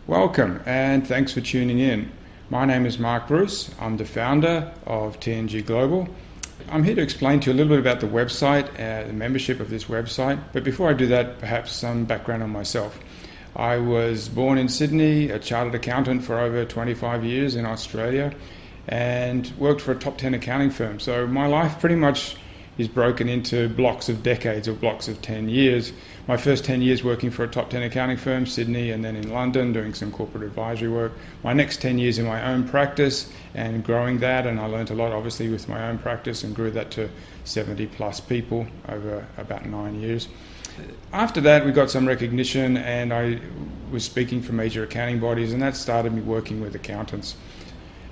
Welcome and thanks for tuning in. My name is Marc Bruce. I'm the founder of TNG Global. I'm here to explain to you a little bit about the website, the membership of this website. But before I do that, perhaps some background on myself. I was born in Sydney, a chartered accountant for over 25 years in Australia, and worked for a top 10 accounting firm. So my life pretty much is broken into blocks of decades or blocks of 10 years. My first 10 years working for a top 10 accounting firm, Sydney, and then in London doing some corporate advisory work. My next 10 years in my own practice and growing that, and I learned a lot obviously with my own practice and grew that to 70 plus people over about 9 years. After that, we got some recognition and I was speaking for major accounting bodies, and that started me working with accountants.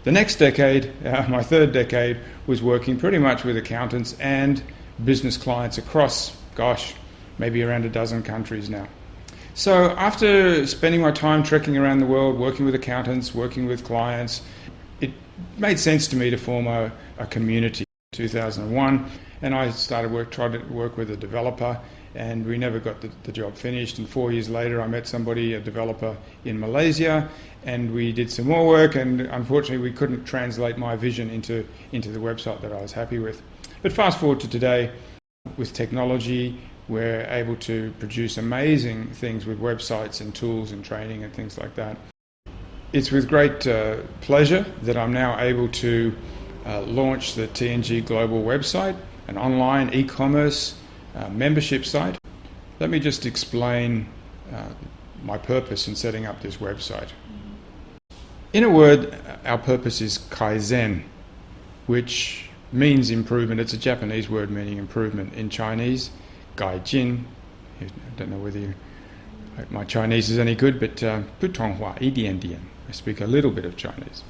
The next decade, my third decade, was working pretty much with accountants and business clients across, maybe around a dozen countries now. So after spending my time trekking around the world, working with accountants, working with clients, it made sense to me to form a community in 2001. And I tried to work with a developer, and we never got the job finished. And 4 years later, I met somebody, a developer in Malaysia, and we did some more work, and unfortunately we couldn't translate my vision into the website that I was happy with. But fast forward to today, with technology, we're able to produce amazing things with websites and tools and training and things like that. It's with great pleasure that I'm now able to launch the TNG Global website, an online e-commerce membership site. Let me just explain my purpose in setting up this website. In a word, our purpose is Kaizen, which means improvement. It's a Japanese word meaning improvement. In Chinese, Gaijin. I don't know whether my Chinese is any good, but 普通话一点点. I speak a little bit of Chinese.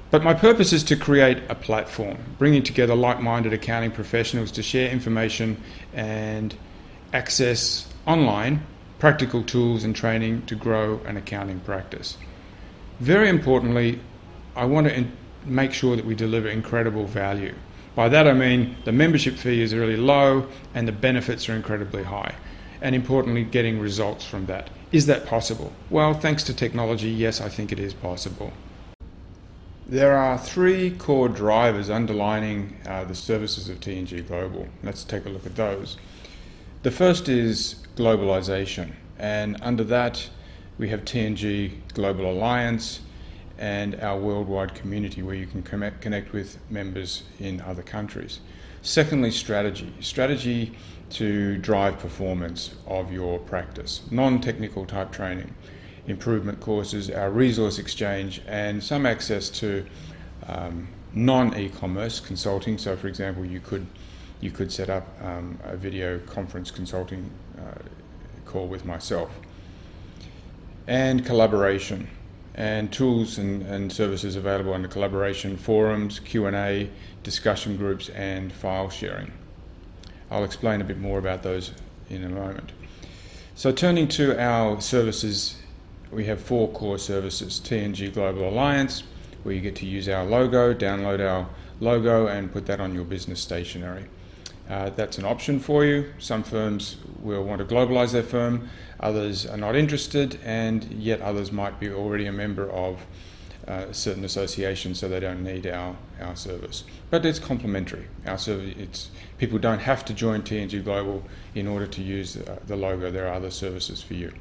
But my purpose is to create a platform, bringing together like-minded accounting professionals to share information and access online practical tools and training to grow an accounting practice. Very importantly, I want to make sure that we deliver incredible value. By that I mean the membership fee is really low and the benefits are incredibly high. And importantly, getting results from that. Is that possible? Well, thanks to technology, yes, I think it is possible. There are three core drivers underlining the services of TNG Global. Let's take a look at those. The first is globalization, and under that we have TNG Global Alliance and our worldwide community where you can connect with members in other countries. Secondly, strategy to drive performance of your practice, non-technical type training, improvement courses, our resource exchange, and some access to non-e-commerce consulting. So for example, you could set up a video conference consulting call with myself. And collaboration, and tools and services available under collaboration, forums, Q&A, discussion groups, and file sharing. I'll explain a bit more about those in a moment. So turning to our services, we have four core services. TNG Global Alliance, where you get to use our logo, download our logo and put that on your business stationery. That's an option for you. Some firms will want to globalize their firm, others are not interested, and yet others might be already a member of a certain association, so they don't need our service. But it's complementary. Our service, people don't have to join TNG Global in order to use the logo. There are other services for you.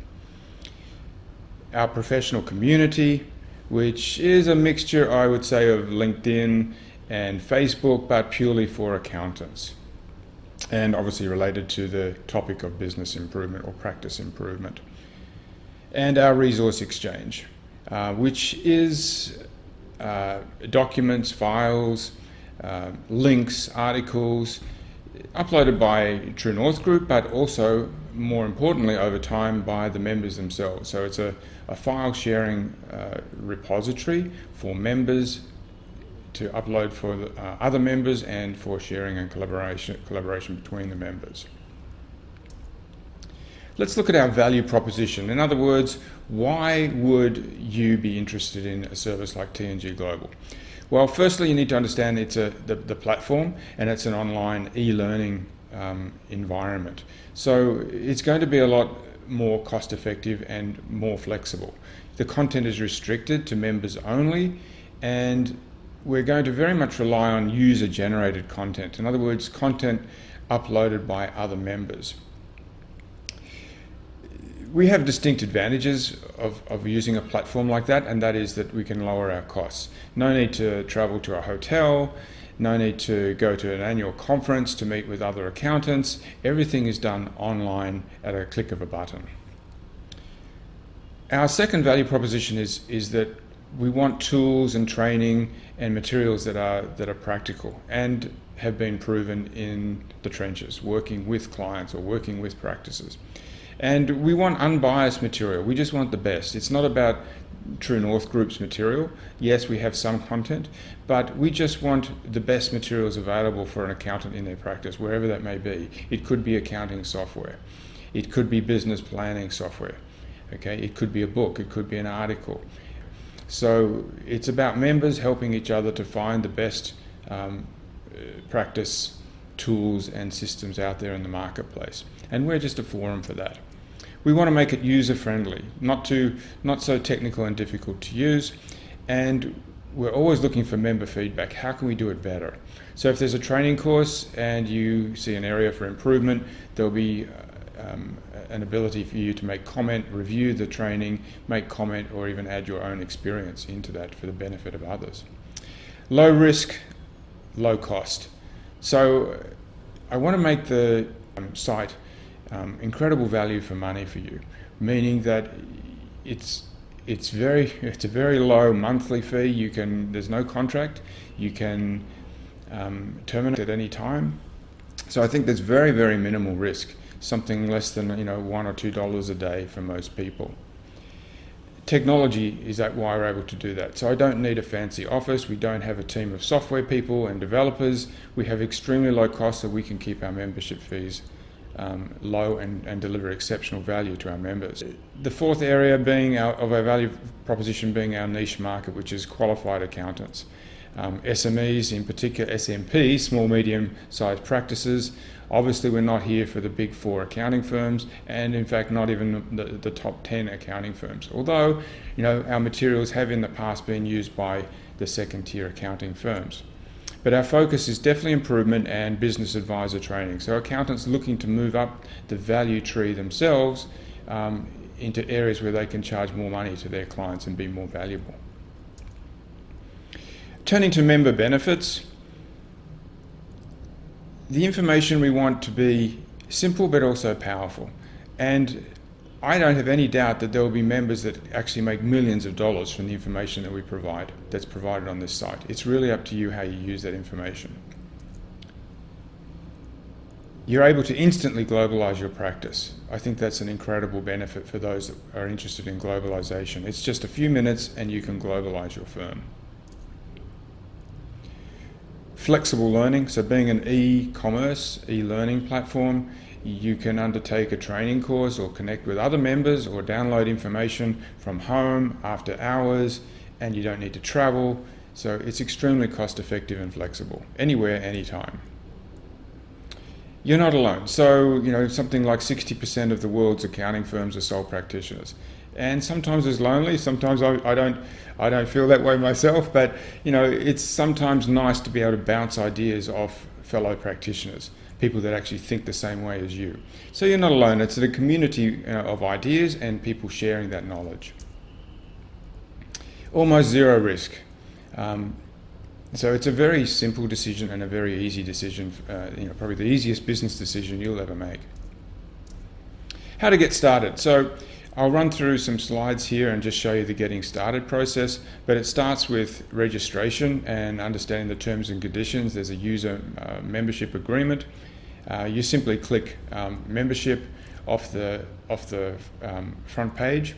Our professional community, which is a mixture, I would say, of LinkedIn and Facebook, but purely for accountants, and obviously related to the topic of business improvement or practice improvement. And our resource exchange, which is documents, files, links, articles, uploaded by True North Group, but also, more importantly, over time by the members themselves. So it's a file sharing repository for members to upload for other members and for sharing and collaboration between the members. Let's look at our value proposition. In other words, why would you be interested in a service like TNG Global? Well, firstly, you need to understand it's the platform, and it's an online e-learning environment. So it's going to be a lot more cost effective and more flexible. The content is restricted to members only, and we're going to very much rely on user generated content. In other words, content uploaded by other members. We have distinct advantages of using a platform like that, and that is that we can lower our costs. No need to travel to a hotel, no need to go to an annual conference to meet with other accountants. Everything is done online at a click of a button. Our second value proposition is that we want tools and training and materials that are practical and have been proven in the trenches, working with clients or working with practices. And we want unbiased material. We just want the best. It's not about True North Group's material. Yes, we have some content, but we just want the best materials available for an accountant in their practice, wherever that may be. It could be accounting software. It could be business planning software. Okay, it could be a book. It could be an article. So it's about members helping each other to find the best practice tools and systems out there in the marketplace. And we're just a forum for that. We want to make it user-friendly, not so technical and difficult to use, and we're always looking for member feedback. How can we do it better? So if there's a training course and you see an area for improvement, there'll be an ability for you to make comment, review the training, make comment, or even add your own experience into that for the benefit of others. Low risk, low cost. So I want to make the site incredible value for money for you, meaning that it's a very low monthly fee. There's no contract. You can terminate at any time. So I think there's very, very minimal risk. Something less than $1 or $2 a day for most people. Technology is why we're able to do that. So I don't need a fancy office. We don't have a team of software people and developers. We have extremely low costs, so we can keep our membership fees low and deliver exceptional value to our members. The fourth area of our value proposition being our niche market, which is qualified accountants. SMEs, in particular SMP, small, medium-sized practices. Obviously, we're not here for the big four accounting firms, and in fact, not even the top 10 accounting firms. Although, our materials have in the past been used by the second-tier accounting firms. But our focus is definitely improvement and business advisor training. So accountants looking to move up the value tree themselves into areas where they can charge more money to their clients and be more valuable. Turning to member benefits, the information we want to be simple but also powerful. And I don't have any doubt that there will be members that actually make millions of dollars from the information that we provide, that's provided on this site. It's really up to you how you use that information. You're able to instantly globalize your practice. I think that's an incredible benefit for those that are interested in globalization. It's just a few minutes and you can globalize your firm. Flexible learning, so being an e-commerce, e-learning platform, you can undertake a training course or connect with other members or download information from home after hours, and you don't need to travel. So it's extremely cost effective and flexible, anywhere, anytime. You're not alone. So, something like 60% of the world's accounting firms are sole practitioners. And sometimes it's lonely, sometimes I don't feel that way myself, but it's sometimes nice to be able to bounce ideas off fellow practitioners, people that actually think the same way as you. So you're not alone. It's a community of ideas and people sharing that knowledge. Almost zero risk. So it's a very simple decision and a very easy decision, probably the easiest business decision you'll ever make. How to get started. So I'll run through some slides here and just show you the getting started process, but it starts with registration and understanding the terms and conditions. There's a user membership agreement. You simply click membership off the front page,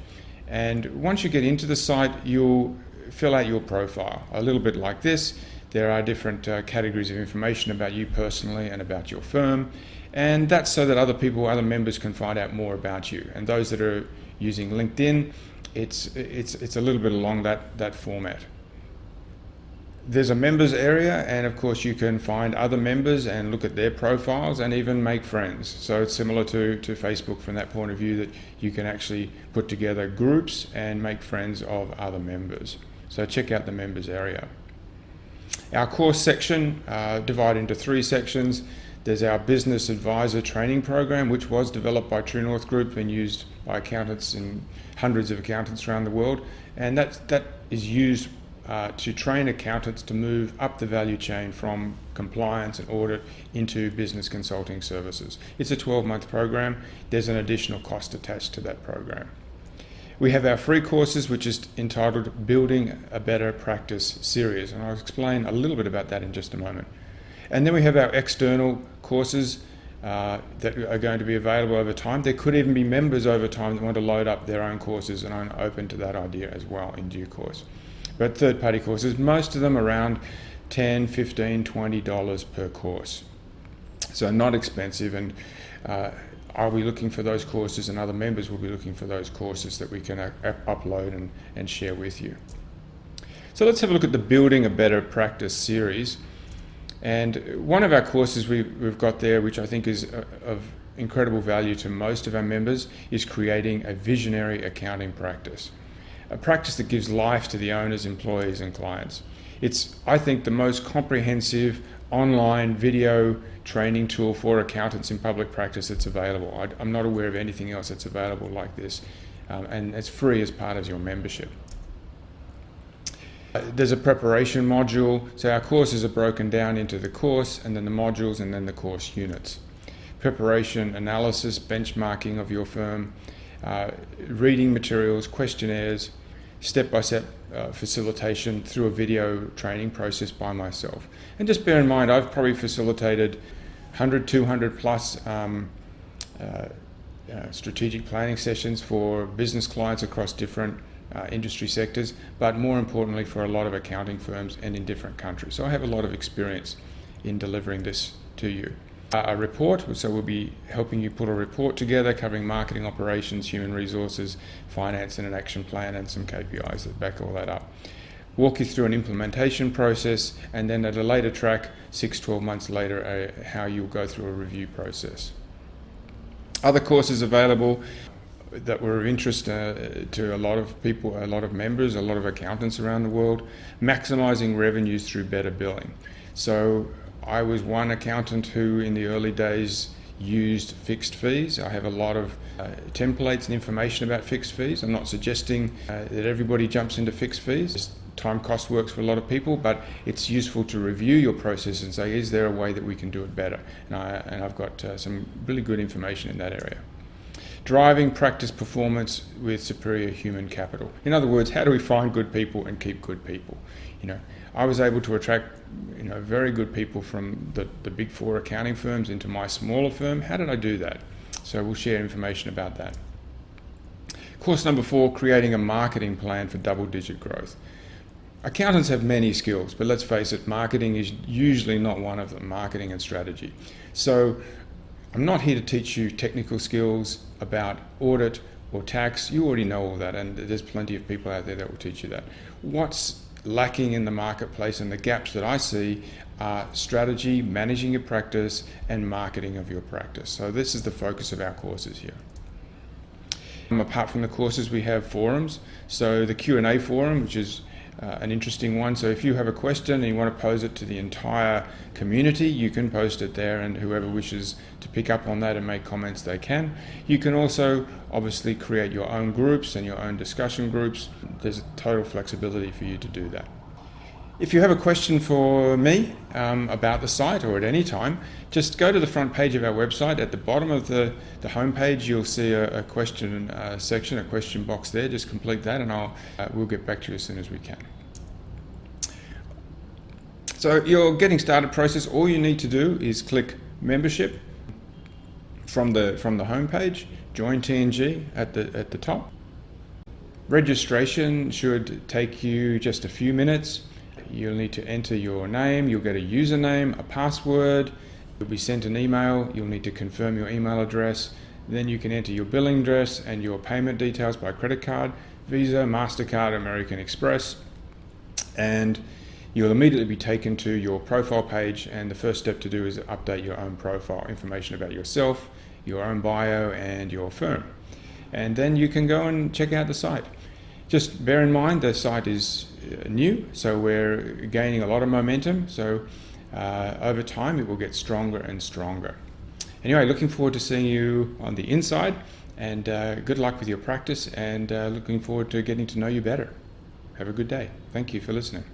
and once you get into the site, you'll fill out your profile a little bit like this. There are different categories of information about you personally and about your firm, and that's so that other members can find out more about you. And those that are using LinkedIn, it's a little bit along that format. There's a members area, and of course you can find other members and look at their profiles and even make friends. So it's similar to Facebook from that point of view, that you can actually put together groups and make friends of other members. So check out the members area. Our course section divided into 3 sections. There's our business advisor training program, which was developed by True North Group and used by accountants and hundreds of accountants around the world. And that is used to train accountants to move up the value chain from compliance and audit into business consulting services. It's a 12-month program. There's an additional cost attached to that program. We have our free courses, which is entitled Building a Better Practice series, and I'll explain a little bit about that in just a moment. And then we have our external courses that are going to be available over time. There could even be members over time that want to load up their own courses, and I'm open to that idea as well in due course. But third-party courses, most of them around $10, $15, $20 per course. So not expensive, and I'll be looking for those courses, and other members will be looking for those courses that we can upload and share with you. So let's have a look at the Building a Better Practice series. And one of our courses we've got there, which I think is of incredible value to most of our members, is creating a visionary accounting practice. A practice that gives life to the owners, employees and clients. It's, I think, the most comprehensive online video training tool for accountants in public practice that's available. I'm not aware of anything else that's available like this, and it's free as part of your membership. There's a preparation module, so our courses are broken down into the course and then the modules and then the course units. Preparation, analysis, benchmarking of your firm, reading materials, questionnaires, step-by-step facilitation through a video training process by myself. And just bear in mind, I've probably facilitated 100, 200 plus strategic planning sessions for business clients across different industry sectors, but more importantly for a lot of accounting firms and in different countries. So I have a lot of experience in delivering this to you. A report, so we'll be helping you put a report together covering marketing operations, human resources, finance and an action plan and some KPIs that back all that up. Walk you through an implementation process, and then at a later track, 6-12 months later, how you'll go through a review process. Other courses available that were of interest to a lot of people, a lot of members, a lot of accountants around the world. Maximizing revenues through better billing. So I was one accountant who in the early days used fixed fees. I have a lot of templates and information about fixed fees. I'm not suggesting that everybody jumps into fixed fees. Time cost works for a lot of people, but it's useful to review your process and say, is there a way that we can do it better? And I've got some really good information in that area. Driving practice performance with superior human capital. In other words, how do we find good people and keep good people? I was able to attract very good people from the big 4 accounting firms into my smaller firm. How did I do that? So we'll share information about that. Course number 4, creating a marketing plan for double-digit growth. Accountants have many skills, but let's face it, marketing is usually not one of them, marketing and strategy. So I'm not here to teach you technical skills about audit or tax. You already know all that, and there's plenty of people out there that will teach you that. What's lacking in the marketplace and the gaps that I see are strategy, managing your practice, and marketing of your practice. So this is the focus of our courses here. Apart from the courses, we have forums. So the Q&A forum, which is an interesting one. So if you have a question and you want to pose it to the entire community, you can post it there, and whoever wishes to pick up on that and make comments, they can. You can also obviously create your own groups and your own discussion groups. There's a total flexibility for you to do that. If you have a question for me about the site or at any time, just go to the front page of our website. At the bottom of the home page, you'll see a question section, a question box there. Just complete that, and we'll get back to you as soon as we can. So your getting started process, all you need to do is click membership from the home page, join TNG at the top. Registration should take you just a few minutes. You'll need to enter your name, you'll get a username, a password, you'll be sent an email, you'll need to confirm your email address, then you can enter your billing address and your payment details by credit card, Visa, MasterCard, American Express, and you'll immediately be taken to your profile page, and the first step to do is update your own profile, information about yourself, your own bio, and your firm. And then you can go and check out the site. Just bear in mind the site is new, so we're gaining a lot of momentum, so over time it will get stronger and stronger. Anyway, looking forward to seeing you on the inside, and good luck with your practice, and looking forward to getting to know you better. Have a good day. Thank you for listening.